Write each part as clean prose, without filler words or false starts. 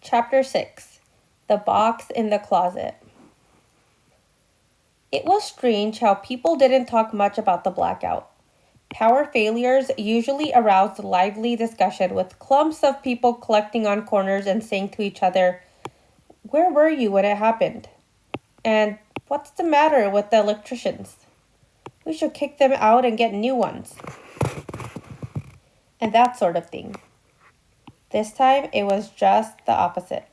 Chapter 6. The Box in the Closet. It was strange how people didn't talk much about the blackout. Power failures usually aroused lively discussion, with clumps of people collecting on corners and saying to each other, "Where were you when it happened?" And "What's the matter with the electricians? We should kick them out and get new ones." And that sort of thing. This time it was just the opposite.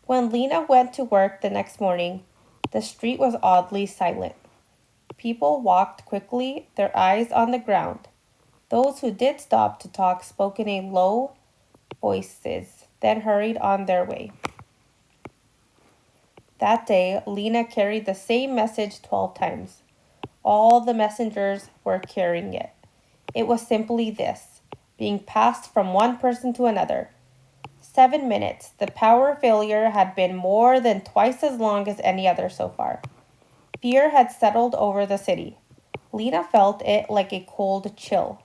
When Lena went to work the next morning, the street was oddly silent. People walked quickly, their eyes on the ground. Those who did stop to talk spoke in a low voices, then hurried on their way. That day, Lena carried the same message 12 times. All the messengers were carrying it. It was simply this, being passed from one person to another. 7 minutes. The power failure had been more than twice as long as any other so far. Fear had settled over the city. Lena felt it like a cold chill.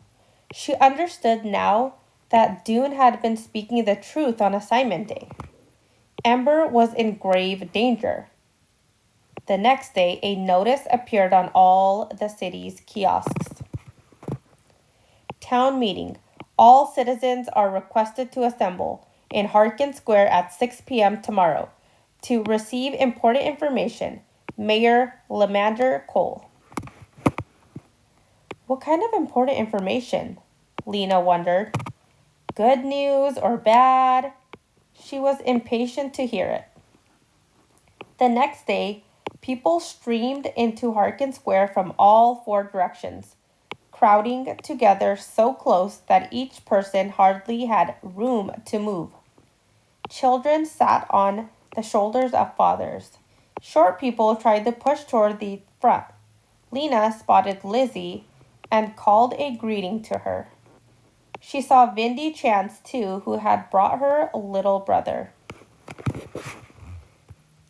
She understood now that Dune had been speaking the truth on assignment day. Ember was in grave danger. The next day, a notice appeared on all the city's kiosks. Town meeting. All citizens are requested to assemble in Harkin Square at 6 p.m. tomorrow to receive important information. Mayor Lamander Cole. What kind of important information? Lena wondered. Good news or bad? She was impatient to hear it. The next day, people streamed into Harkin Square from all four directions, crowding together so close that each person hardly had room to move. Children sat on the shoulders of fathers. Short people tried to push toward the front. Lena spotted Lizzie and called a greeting to her. She saw Vindy Chance, too, who had brought her little brother.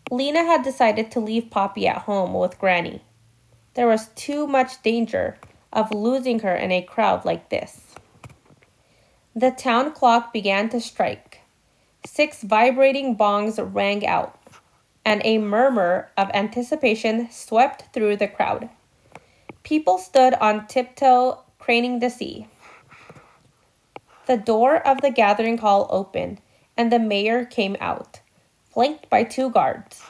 Lena had decided to leave Poppy at home with Granny. There was too much danger of losing her in a crowd like this. The town clock began to strike. 6 vibrating bongs rang out, and a murmur of anticipation swept through the crowd. People stood on tiptoe, craning to see. The door of the gathering hall opened, and the mayor came out, flanked by 2 guards.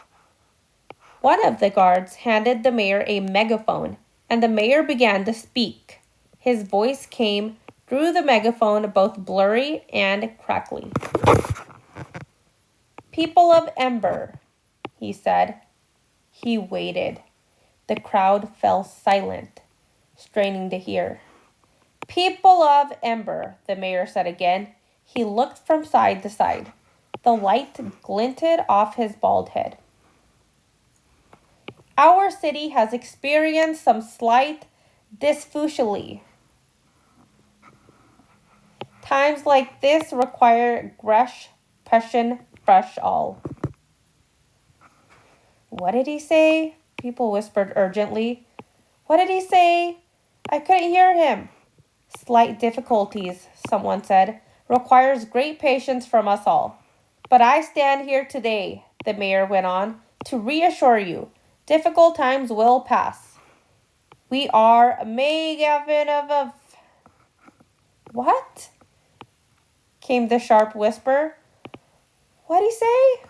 One of the guards handed the mayor a megaphone, and the mayor began to speak. His voice came through the megaphone both blurry and crackly. "People of Ember," he said. He waited. The crowd fell silent, straining to hear. "People of Ember," the mayor said again. He looked from side to side. The light glinted off his bald head. "Our city has experienced some slight dysfunctionality. Times like this require passion, fresh all." "What did he say?" People whispered urgently. "What did he say? I couldn't hear him." "Slight difficulties," someone said, "requires great patience from us all. But I stand here today," the mayor went on, "to reassure you, difficult times will pass. We are of..." "What?" came the sharp whisper. "What'd he say?"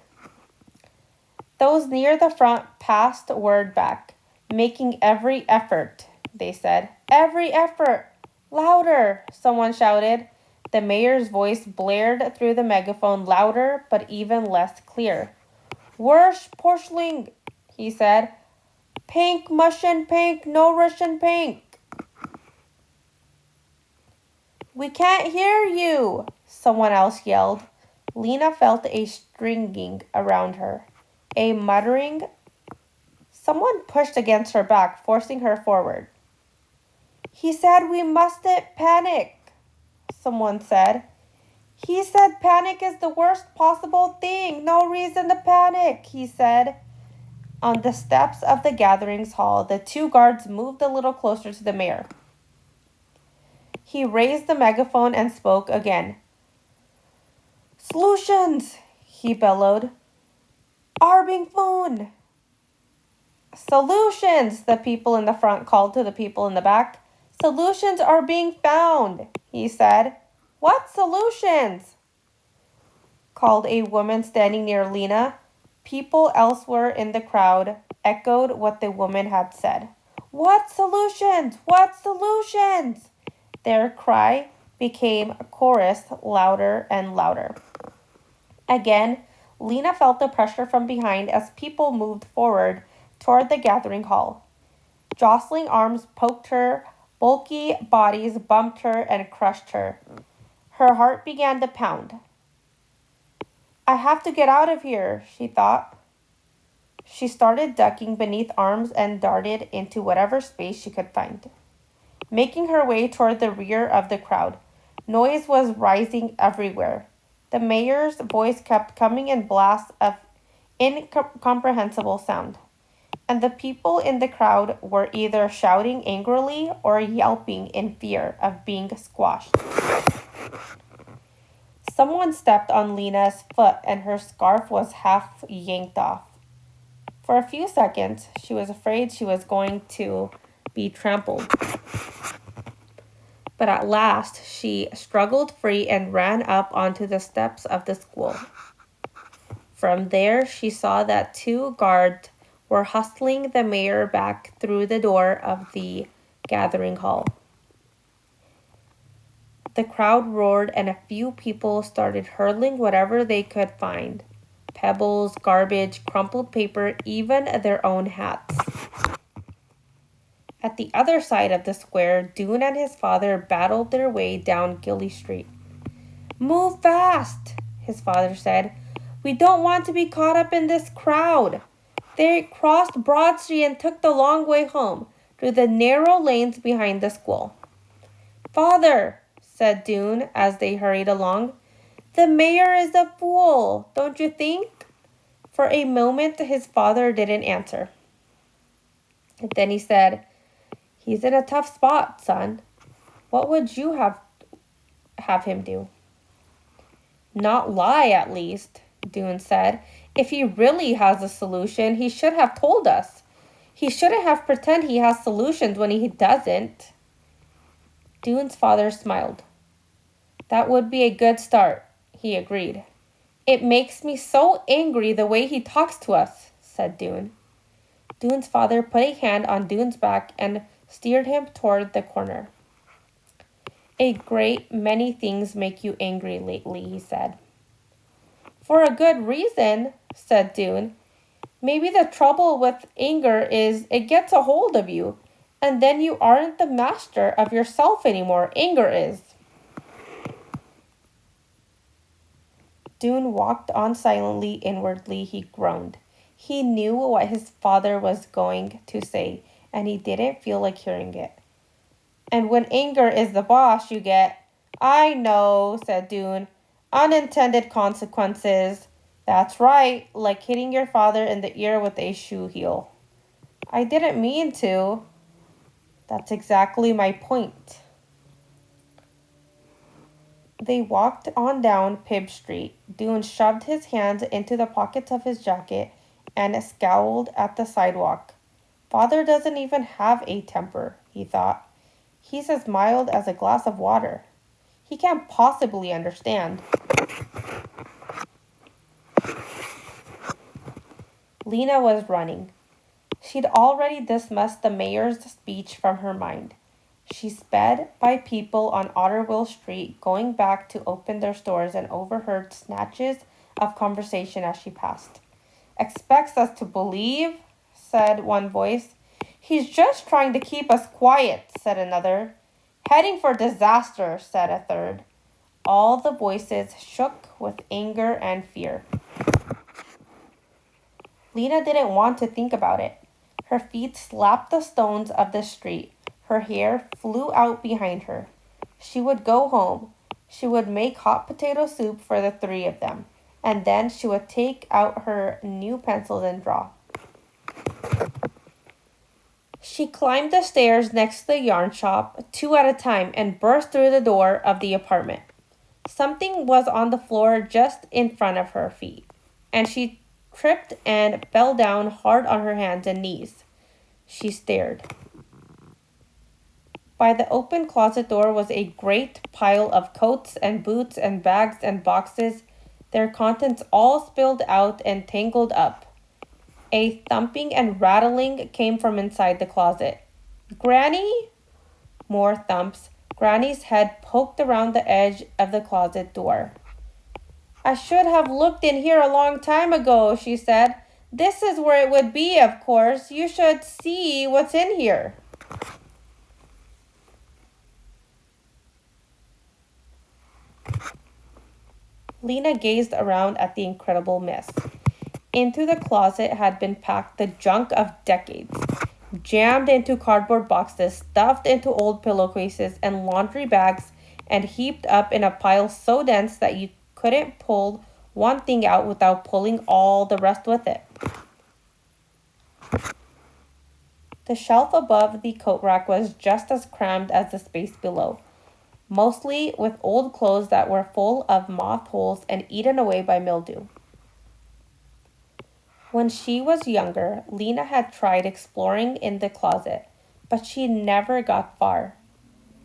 Those near the front passed word back. "Making every effort," they said. "Every effort! Louder!" someone shouted. The mayor's voice blared through the megaphone, louder but even less clear. "Worse porcelain," he said. "Pink, Mushin pink, no Russian pink." "We can't hear you," someone else yelled. Lena felt a stringing around her. A muttering. Someone pushed against her back, forcing her forward. "He said we mustn't panic," someone said. "He said panic is the worst possible thing. No reason to panic," he said. On the steps of the gatherings hall, the 2 guards moved a little closer to the mayor. He raised the megaphone and spoke again. Solutions, he bellowed, are being found. Solutions, the people in the front called to the people in the back. Solutions are being found, he said. What solutions? Called a woman standing near Lena. People elsewhere in the crowd echoed what the woman had said. What solutions? What solutions? Their cry became a chorus, louder and louder. Again, Lena felt the pressure from behind as people moved forward toward the gathering hall. Jostling arms poked her, bulky bodies bumped her and crushed her. Her heart began to pound. I have to get out of here, she thought. She started ducking beneath arms and darted into whatever space she could find. Making her way toward the rear of the crowd, noise was rising everywhere. The mayor's voice kept coming in blasts of incomprehensible sound, and the people in the crowd were either shouting angrily or yelping in fear of being squashed. Someone stepped on Lena's foot and her scarf was half yanked off. For a few seconds, she was afraid she was going to be trampled. But at last, she struggled free and ran up onto the steps of the school. From there, she saw that 2 guards were hustling the mayor back through the door of the gathering hall. The crowd roared and a few people started hurling whatever they could find. Pebbles, garbage, crumpled paper, even their own hats. At the other side of the square, Dune and his father battled their way down Gilly Street. Move fast, his father said. We don't want to be caught up in this crowd. They crossed Broad Street and took the long way home, through the narrow lanes behind the school. Father, said Dune as they hurried along, the mayor is a fool, don't you think? For a moment, his father didn't answer. Then he said, He's in a tough spot, son. What would you have him do? Not lie, at least, Dune said. If he really has a solution, he should have told us. He shouldn't have pretend he has solutions when he doesn't. Dune's father smiled. That would be a good start, he agreed. It makes me so angry the way he talks to us, said Dune. Dune's father put a hand on Dune's back and steered him toward the corner. A great many things make you angry lately, he said. For a good reason, said Dune. Maybe the trouble with anger is it gets a hold of you, and then you aren't the master of yourself anymore. Anger is. Dune walked on silently. Inwardly, he groaned. He knew what his father was going to say, and he didn't feel like hearing it. And when anger is the boss, you get, I know, said Dune, unintended consequences. That's right, like hitting your father in the ear with a shoe heel. I didn't mean to. That's exactly my point. They walked on down Pibb Street. Dune shoved his hands into the pockets of his jacket and scowled at the sidewalk. Father doesn't even have a temper, he thought. He's as mild as a glass of water. He can't possibly understand. Lena was running. She'd already dismissed the mayor's speech from her mind. She sped by people on Otterville Street, going back to open their stores, and overheard snatches of conversation as she passed. Expects us to believe, said one voice. He's just trying to keep us quiet, said another. Heading for disaster, said a third. All the voices shook with anger and fear. Lena didn't want to think about it. Her feet slapped the stones of the street. Her hair flew out behind her. She would go home. She would make hot potato soup for the 3 of them. And then she would take out her new pencils and draw. She climbed the stairs next to the yarn shop, 2 at a time, and burst through the door of the apartment. Something was on the floor just in front of her feet, and she tripped and fell down hard on her hands and knees. She stared. By the open closet door was a great pile of coats and boots and bags and boxes, their contents all spilled out and tangled up. A thumping and rattling came from inside the closet. Granny? More thumps. Granny's head poked around the edge of the closet door. I should have looked in here a long time ago, she said. This is where it would be, of course. You should see what's in here. Lena gazed around at the incredible mess. Into the closet had been packed the junk of decades, jammed into cardboard boxes, stuffed into old pillowcases and laundry bags, and heaped up in a pile so dense that you couldn't pull one thing out without pulling all the rest with it. The shelf above the coat rack was just as crammed as the space below, mostly with old clothes that were full of moth holes and eaten away by mildew. When she was younger, Lena had tried exploring in the closet, but she never got far.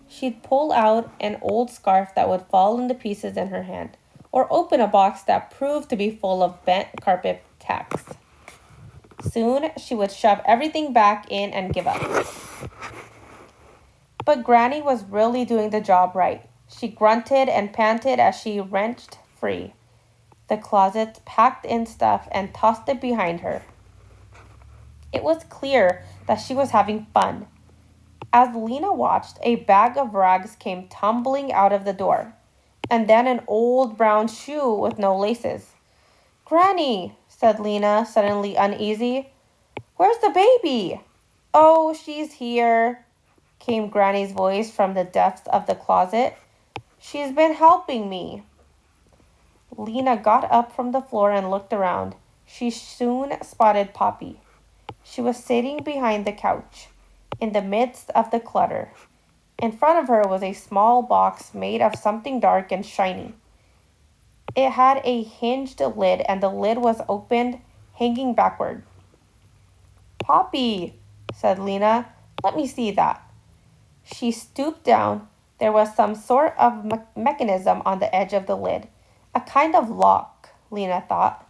She'd pull out an old scarf that would fall into pieces in her hand, or open a box that proved to be full of bent carpet tacks. Soon, she would shove everything back in and give up. But Granny was really doing the job right. She grunted and panted as she wrenched free the closet, packed in stuff, and tossed it behind her. It was clear that she was having fun. As Lena watched, a bag of rags came tumbling out of the door, and then an old brown shoe with no laces. Granny, said Lena, suddenly uneasy. Where's the baby? Oh, she's here, came Granny's voice from the depths of the closet. She's been helping me. Lena got up from the floor and looked around. She soon spotted Poppy. She was sitting behind the couch, in the midst of the clutter. In front of her was a small box made of something dark and shiny. It had a hinged lid, and the lid was opened, hanging backward. Poppy, said Lena, let me see that. She stooped down. There was some sort of mechanism on the edge of the lid. A kind of lock, Lena thought.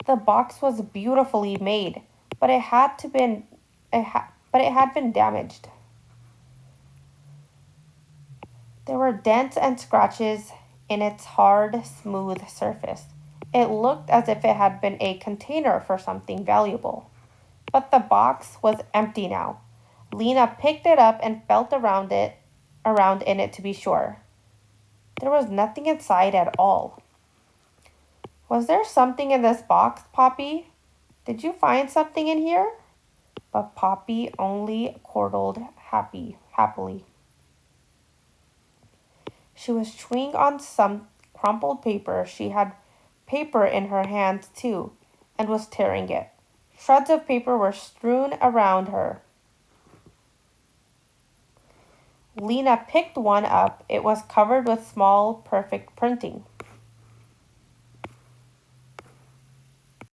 The box was beautifully made, but it had been damaged. There were dents and scratches in its hard, smooth surface. It looked as if it had been a container for something valuable. But the box was empty now. Lena picked it up and felt around in it to be sure. There was nothing inside at all. Was there something in this box, Poppy? Did you find something in here? But Poppy only chortled happily. She was chewing on some crumpled paper. She had paper in her hands too, and was tearing it. Shreds of paper were strewn around her. Lena picked one up. It was covered with small, perfect printing.